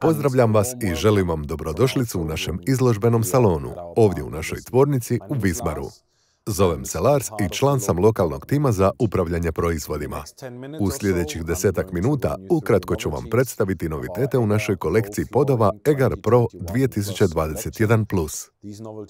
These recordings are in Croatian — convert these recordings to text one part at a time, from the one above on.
Pozdravljam vas i želim vam dobrodošlicu u našem izložbenom salonu, ovdje u našoj tvornici u Wismaru. Zovem se Lars i član sam lokalnog tima za upravljanje proizvodima. U sljedećih 10 minuta ukratko ću vam predstaviti novitete u našoj kolekciji podova Egar Pro 2021+.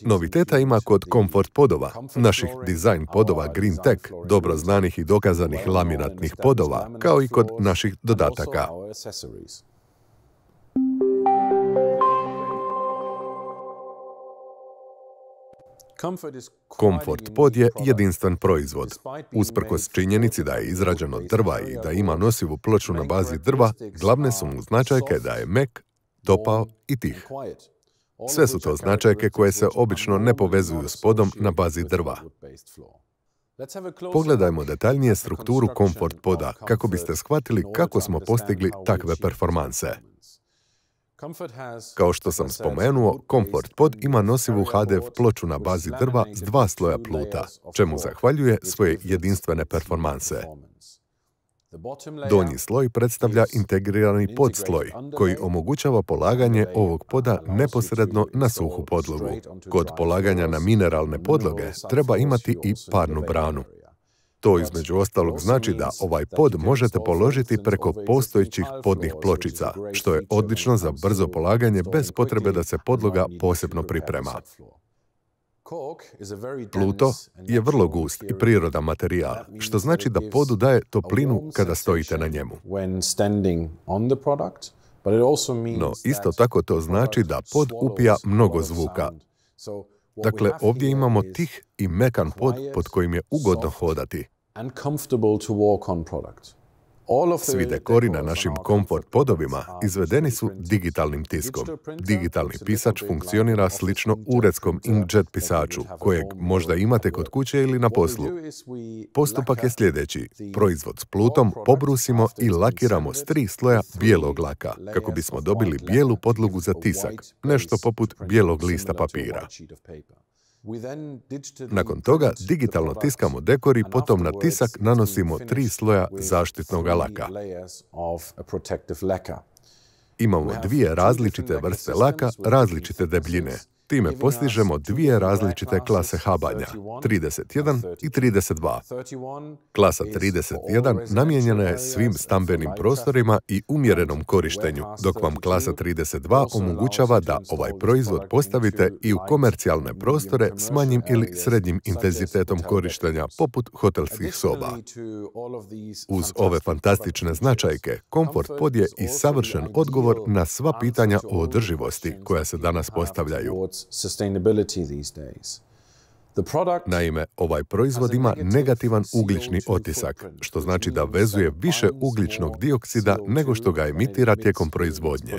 Noviteta ima kod Comfort podova, naših dizajn podova GreenTech, dobro znanih i dokazanih laminatnih podova, kao i kod naših dodataka. Comfort pod je jedinstven proizvod. Usprkos činjenici da je izrađen od drva i da ima nosivu ploču na bazi drva, glavne su mu značajke da je mek, topao i tih. Sve su to značajke koje se obično ne povezuju s podom na bazi drva. Pogledajmo detaljnije strukturu Comfort poda kako biste shvatili kako smo postigli takve performanse. Kao što sam spomenuo, Comfort pod ima nosivu HDF ploču na bazi drva s 2 sloja pluta, čemu zahvaljuje svoje jedinstvene performanse. Donji sloj predstavlja integrirani podsloj, koji omogućava polaganje ovog poda neposredno na suhu podlogu. Kod polaganja na mineralne podloge treba imati i parnu branu. To između ostalog znači da ovaj pod možete položiti preko postojećih podnih pločica, što je odlično za brzo polaganje bez potrebe da se podloga posebno priprema. Pluto je vrlo gust i prirodan materijal, što znači da podu daje toplinu kada stojite na njemu. No, isto tako to znači da pod upija mnogo zvuka. Dakle, ovdje imamo tih i mekan pod kojim je ugodno hodati. Svi dekori na našim Comfort podovima izvedeni su digitalnim tiskom. Digitalni pisač funkcionira slično uredskom inkjet pisaču, kojeg možda imate kod kuće ili na poslu. Postupak je sljedeći. Proizvod s plutom pobrusimo i lakiramo s 3 sloja bijelog laka, kako bismo dobili bijelu podlogu za tisak, nešto poput bijelog lista papira. Nakon toga digitalno tiskamo dekor i potom na tisak nanosimo 3 sloja zaštitnog laka. Imamo 2 različite vrste laka, različite debljine. Time postižemo 2 različite klase habanja, 31 i 32. Klasa 31 namijenjena je svim stambenim prostorima i umjerenom korištenju, dok vam klasa 32 omogućava da ovaj proizvod postavite i u komercijalne prostore s manjim ili srednjim intenzitetom korištenja, poput hotelskih soba. Uz ove fantastične značajke, Comfort pod je i savršen odgovor na sva pitanja o održivosti koja se danas postavljaju. Naime, ovaj proizvod ima negativan ugljični otisak, što znači da vezuje više ugljičnog dioksida nego što ga emitira tijekom proizvodnje.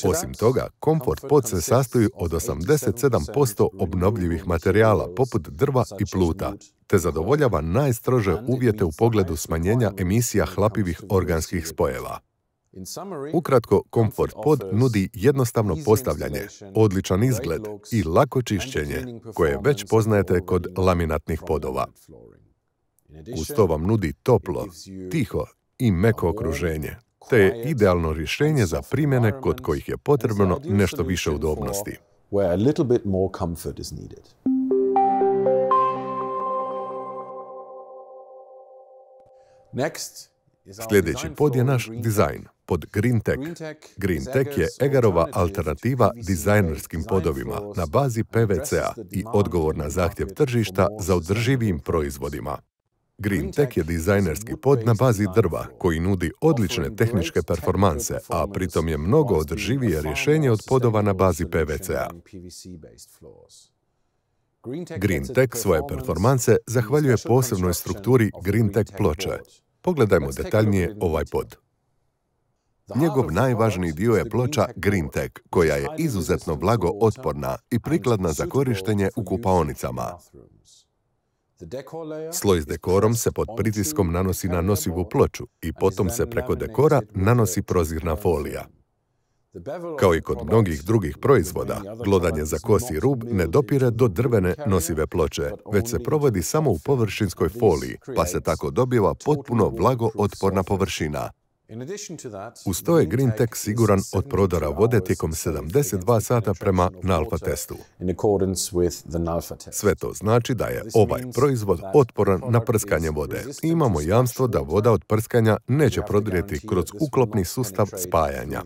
Osim toga, Comfort pod se sastoji od 87% obnovljivih materijala poput drva i pluta, te zadovoljava najstrože uvjete u pogledu smanjenja emisija hlapivih organskih spojeva. Ukratko, Comfort pod nudi jednostavno postavljanje, odličan izgled i lako čišćenje, koje već poznajete kod laminatnih podova. Uz to vam nudi toplo, tiho i meko okruženje, te je idealno rješenje za primjene kod kojih je potrebno nešto više udobnosti. Sljedeći pod je naš dizajn, pod GreenTech. GreenTech je Egarova alternativa dizajnerskim podovima na bazi PVC-a i odgovor na zahtjev tržišta za održivijim proizvodima. GreenTech je dizajnerski pod na bazi drva koji nudi odlične tehničke performanse, a pritom je mnogo održivije rješenje od podova na bazi PVC-a. GreenTech svoje performanse zahvaljuje posebnoj strukturi GreenTech ploče. Pogledajmo detaljnije ovaj pod. Njegov najvažniji dio je ploča GreenTech, koja je izuzetno vlago otporna i prikladna za korištenje u kupaonicama. Sloj s dekorom se pod pritiskom nanosi na nosivu ploču i potom se preko dekora nanosi prozirna folija. Kao i kod mnogih drugih proizvoda, glodanje za kosi rub ne dopire do drvene nosive ploče, već se provodi samo u površinskoj foliji, pa se tako dobiva potpuno vlago otporna površina. Uz to je GreenTech siguran od prodora vode tijekom 72 sata prema NALFA testu. Sve to znači da je ovaj proizvod otporan na prskanje vode. Imamo jamstvo da voda od prskanja neće prodrijeti kroz uklopni sustav spajanja.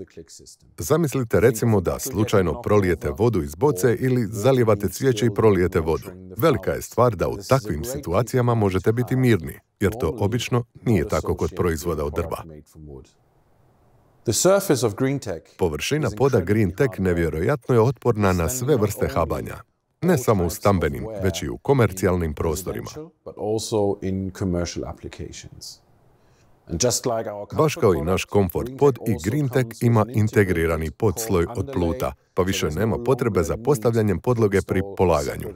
Zamislite recimo da slučajno prolijete vodu iz boce ili zalijevate cvijeće i prolijete vodu. Velika je stvar da u takvim situacijama možete biti mirni, jer to obično nije tako kod proizvoda od drva. Površina poda GreenTech nevjerojatno je otporna na sve vrste habanja, ne samo u stambenim, već i u komercijalnim prostorima. Baš kao i naš Comfort Pod, i GreenTech ima integrirani podsloj od pluta, pa više nema potrebe za postavljanjem podloge pri polaganju.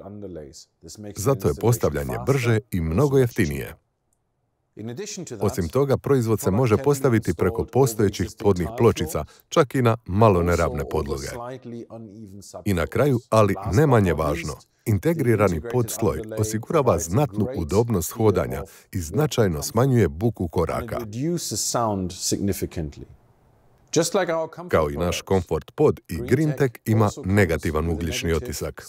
Zato je postavljanje brže i mnogo jeftinije. Osim toga, proizvod se može postaviti preko postojećih podnih pločica, čak i na malo neravne podloge. I na kraju, ali ne manje važno, integrirani podsloj osigurava znatnu udobnost hodanja i značajno smanjuje buku koraka. Kao i naš Comfort Pod, i GreenTech ima negativan ugljični otisak.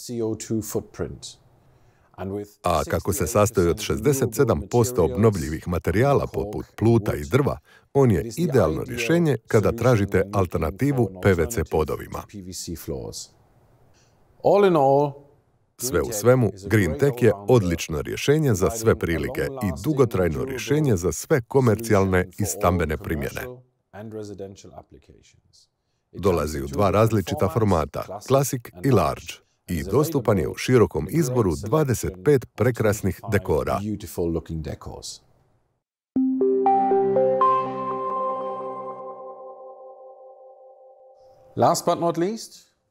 A kako se sastoji od 67% obnovljivih materijala poput pluta i drva, on je idealno rješenje kada tražite alternativu PVC podovima. Sve u svemu, GreenTech je odlično rješenje za sve prilike i dugotrajno rješenje za sve komercijalne i stambene primjene. Dolazi u dva različita formata, Classic i Large, i dostupan je u širokom izboru 25 prekrasnih dekora.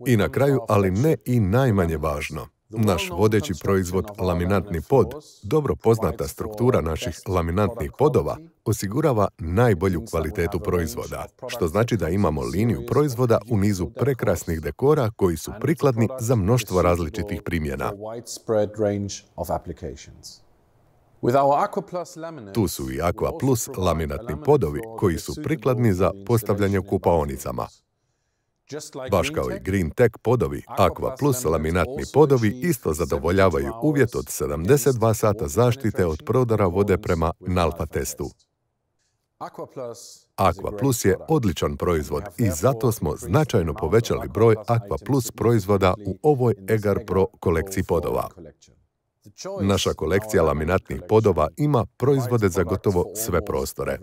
I na kraju, ali ne i najmanje važno, naš vodeći proizvod laminantni pod, dobro poznata struktura naših laminantnih podova, osigurava najbolju kvalitetu proizvoda, što znači da imamo liniju proizvoda u nizu prekrasnih dekora koji su prikladni za mnoštvo različitih primjena. Tu su i Aqua Plus laminatni podovi koji su prikladni za postavljanje u kupaonicama. Baš kao i GreenTech podovi, Aqua Plus laminatni podovi isto zadovoljavaju uvjet od 72 sata zaštite od prodora vode prema NALFA testu. Aqua Plus je odličan proizvod i zato smo značajno povećali broj Aqua Plus proizvoda u ovoj Egar Pro kolekciji podova. Naša kolekcija laminatnih podova ima proizvode za gotovo sve prostore.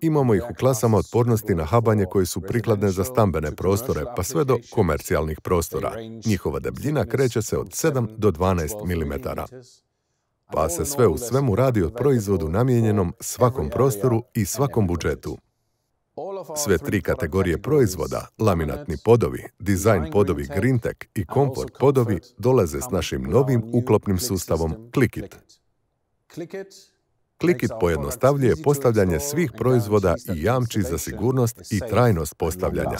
Imamo ih u klasama otpornosti na habanje koje su prikladne za stambene prostore, pa sve do komercijalnih prostora. Njihova debljina kreće se od 7 do 12 mm. Pa se sve u svemu radi o proizvodu namijenjenom svakom prostoru i svakom budžetu. Sve tri kategorije proizvoda, laminatni podovi, dizajn podovi GreenTech i Comfort podovi, dolaze s našim novim uklopnim sustavom ClickIt. ClickIt pojednostavljuje postavljanje svih proizvoda i jamči za sigurnost i trajnost postavljanja.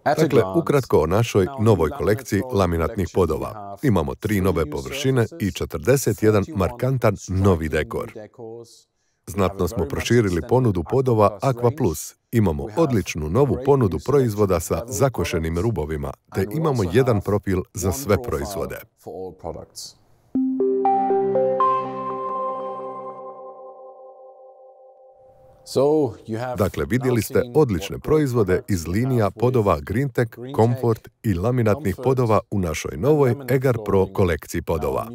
Dakle, ukratko o našoj novoj kolekciji laminatnih podova. Imamo 3 nove površine i 41 markantan novi dekor. Znatno smo proširili ponudu podova Aqua Plus. Imamo odličnu novu ponudu proizvoda sa zakošenim rubovima, te imamo jedan profil za sve proizvode. Dakle, vidjeli ste odlične proizvode iz linija podova GreenTech, Comfort i laminatnih podova u našoj novoj Egar Pro kolekciji podova.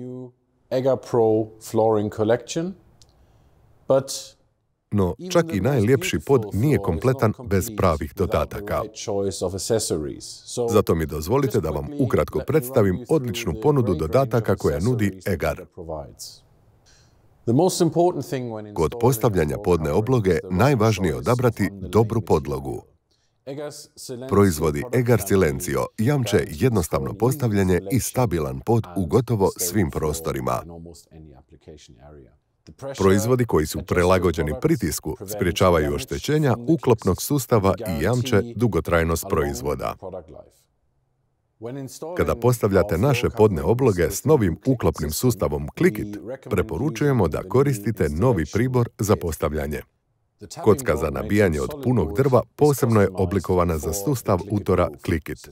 No, čak i najljepši pod nije kompletan bez pravih dodataka. Zato mi dozvolite da vam ukratko predstavim odličnu ponudu dodataka koja nudi Egar. Kod postavljanja podne obloge najvažnije je odabrati dobru podlogu. Proizvodi Egar Silencio jamče jednostavno postavljanje i stabilan pod u gotovo svim prostorima. Proizvodi koji su prilagođeni pritisku sprječavaju oštećenja uklopnog sustava i jamče dugotrajnost proizvoda. Kada postavljate naše podne obloge s novim uklopnim sustavom Clickit, preporučujemo da koristite novi pribor za postavljanje. Kocka za nabijanje od punog drva posebno je oblikovana za sustav utora Clickit.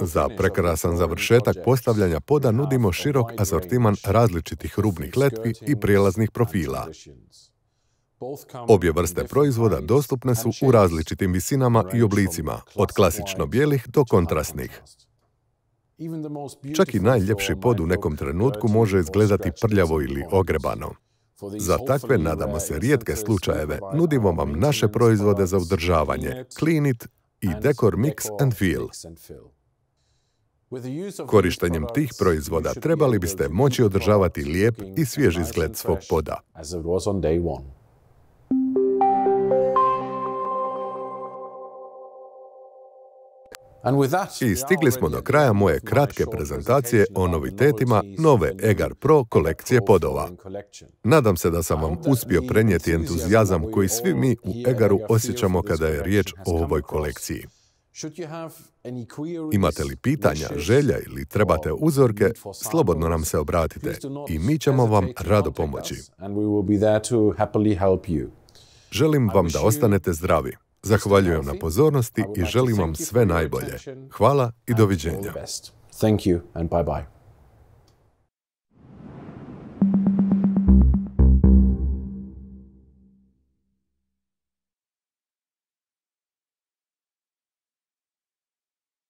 Za prekrasan završetak postavljanja poda nudimo širok asortiman različitih rubnih letvi i prijelaznih profila. Obje vrste proizvoda dostupne su u različitim visinama i oblicima, od klasično bijelih do kontrastnih. Čak i najljepši pod u nekom trenutku može izgledati prljavo ili ogrebano. Za takve, nadamo se, rijetke slučajeve nudimo vam naše proizvode za održavanje, Clean It i Decor Mix and Feel. Korištenjem tih proizvoda trebali biste moći održavati lijep i svjež izgled svog poda. I stigli smo do kraja moje kratke prezentacije o novitetima nove Egar Pro kolekcije podova. Nadam se da sam vam uspio prenijeti entuzijazam koji svi mi u Egaru osjećamo kada je riječ o ovoj kolekciji. Imate li pitanja, želja ili trebate uzorke, slobodno nam se obratite i mi ćemo vam rado pomoći. Želim vam da ostanete zdravi. Zahvaljujem na pozornosti i želim vam sve najbolje. Hvala i doviđenja. Thank you and bye bye.